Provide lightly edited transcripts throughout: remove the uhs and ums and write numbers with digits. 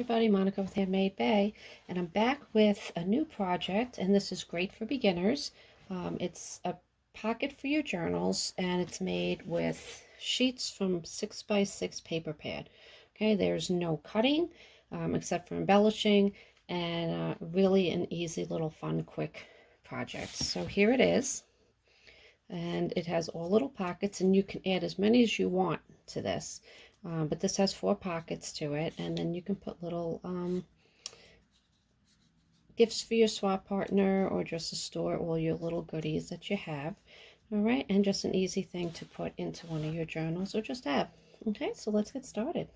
everybody, Monica with Handmade Bay, and I'm back with a new project, and this is great for beginners. It's a pocket for your journals, and it's made with sheets from 6x6 paper pad. Okay, there's no cutting except for embellishing, and really an easy little fun quick project. So here it is, and it has all little pockets, and you can add as many as you want to this. But this has 4 pockets to it, and then you can put little gifts for your swap partner, or just to store all your little goodies that you have. All right, and just an easy thing to put into one of your journals or just have. Okay, so let's get started.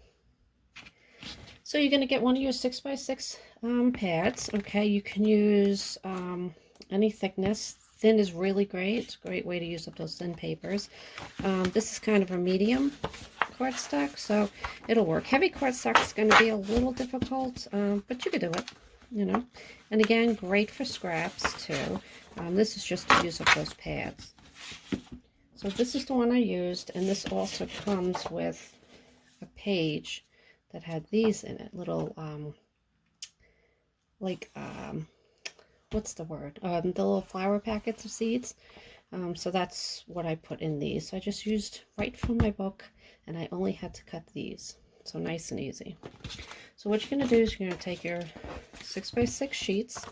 So you're going to get one of your 6x6 pads. Okay, you can use any thickness. Thin is really great. It's a great way to use up those thin papers. This is kind of a medium cardstock, so it'll work. Heavy cardstock is going to be a little difficult, but you could do it, you know. And again, great for scraps too. This is just to use up those pads. So this is the one I used, and this also comes with a page that had these in it, little what's the word? The little flower packets of seeds. So that's what I put in these. So I just used right from my book, and I only had to cut these. So nice and easy. So what you're going to do is you're going to take your 6x6 sheets,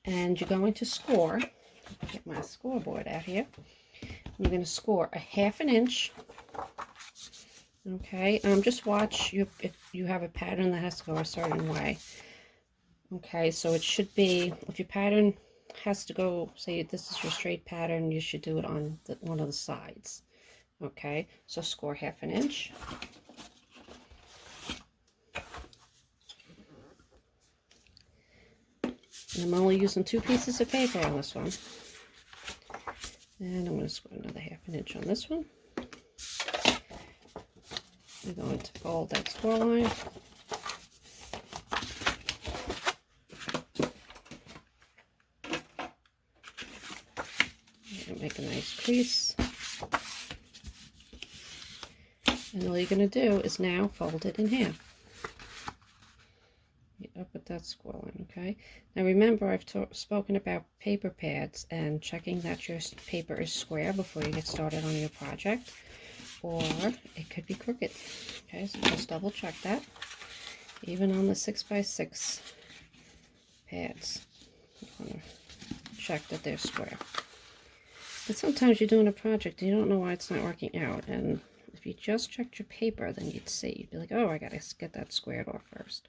and you're going to score. Get my scoreboard out here. You're going to score a 1/2 inch. Okay, just watch if you have a pattern that has to go a certain way. Okay, so it should be, if your pattern has to go, say this is your straight pattern, you should do it on one of the sides. Okay, so score 1/2 inch. And I'm only using 2 pieces of paper on this one. And I'm going to score another 1/2 inch on this one. I'm going to fold that score line. Make a nice crease, and all you're going to do is now fold it in half. Get up at that score line. Okay, now remember, I've spoken about paper pads and checking that your paper is square before you get started on your project, or it could be crooked. Okay, so just double check that. Even on the 6x6 pads, you want to check that they're square. But sometimes you're doing a project and you don't know why it's not working out, and if you just checked your paper, then you'd see. You'd be like, oh, I gotta get that squared off first.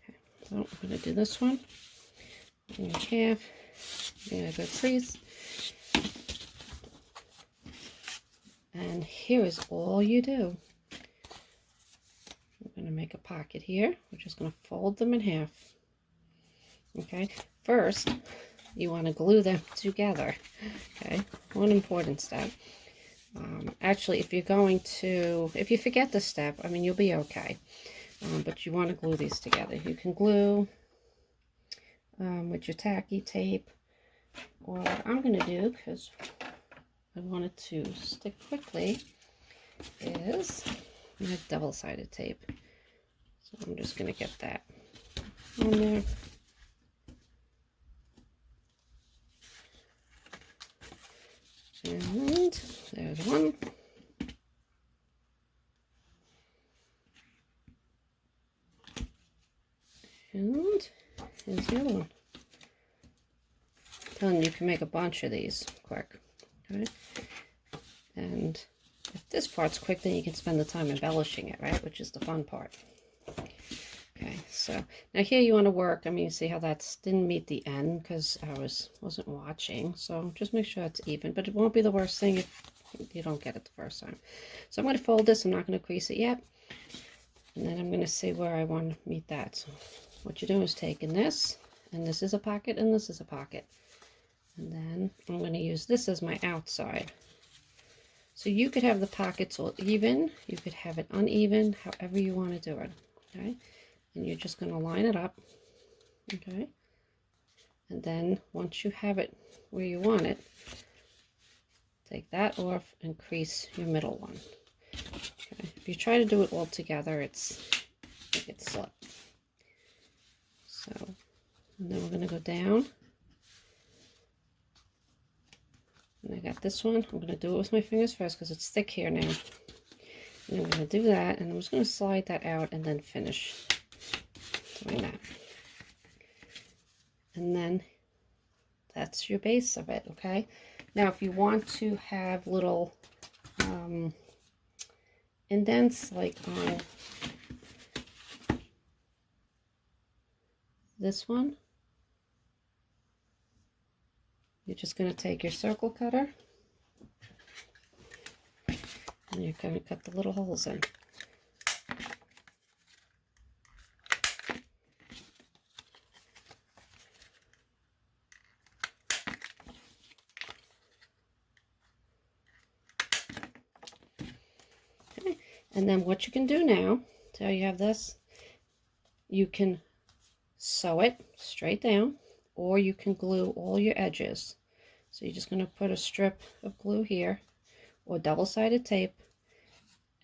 Okay, so I'm gonna do this one in half. Get a good crease. And here is all you do. I'm gonna make a pocket here. We're just gonna fold them in half. Okay, first you want to glue them together. Okay, one important step. Actually, if you forget this step, I mean, you'll be okay. But you want to glue these together. You can glue with your tacky tape, or what I'm going to do, because I want it to stick quickly, is my double-sided tape. So I'm just going to get that on there. And there's one. And here's the other one. I'm telling you, you can make a bunch of these quick. Okay? And if this part's quick, then you can spend the time embellishing it, right? Which is the fun part. Okay, so now here you want to work. I mean, you see how that didn't meet the end because I wasn't watching. So just make sure it's even, but it won't be the worst thing if you don't get it the first time. So I'm going to fold this. I'm not going to crease it yet. And then I'm going to see where I want to meet that. So what you're doing is taking this, and this is a pocket, and this is a pocket. And then I'm going to use this as my outside. So you could have the pockets all even. You could have it uneven, however you want to do it. Okay. And you're just going to line it up, okay? And then once you have it where you want it, take that off and crease your middle one. Okay. If you try to do it all together, it gets slipped. So, and then we're going to go down. And I got this one. I'm going to do it with my fingers first because it's thick here now. And I'm going to do that, and I'm just going to slide that out and then finish doing that. And then that's your base of it, okay? Now, if you want to have little indents like on this one, you're just going to take your circle cutter and you're going to cut the little holes in. Okay. And then what you can do now, so you have this, you can sew it straight down, or you can glue all your edges. So you're just going to put a strip of glue here or double-sided tape,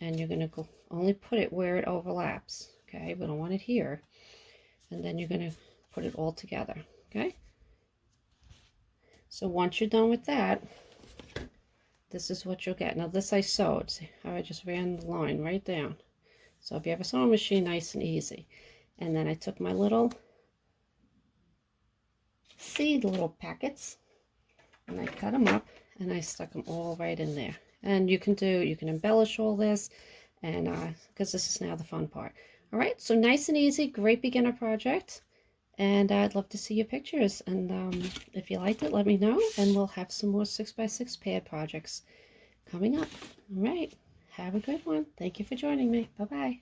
and you're going to only put it where it overlaps. Okay, we don't want it here. And then you're going to put it all together. Okay, so once you're done with that, this is what you'll get. Now this I sewed. See how I just ran the line right down. So if you have a sewing machine, nice and easy. And then I took my little seed little packets and I cut them up and I stuck them all right in there. And you can embellish all this, and because this is now the fun part. All right, so nice and easy, great beginner project, and I'd love to see your pictures. And if you liked it, let me know, and we'll have some more 6x6 pad projects coming up. All right, have a good one. Thank you for joining me. Bye bye.